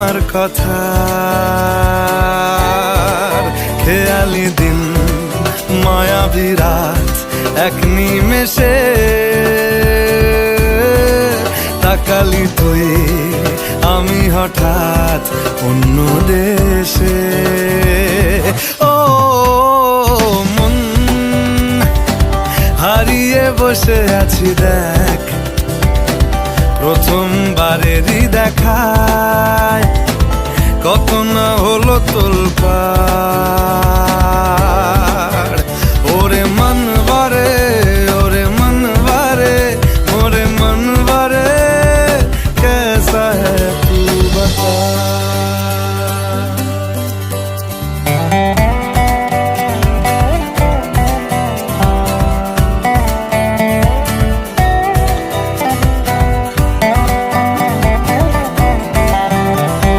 আর কথা খেয়ালি দিন মায়াবী রাত এক নিমেষে তাকালি তুই আমি হঠাৎ অন্য দেশে। ও মন হারিয়ে বসে আছি দেখ প্রথমবারেরই দেখায় কত না হলো তোর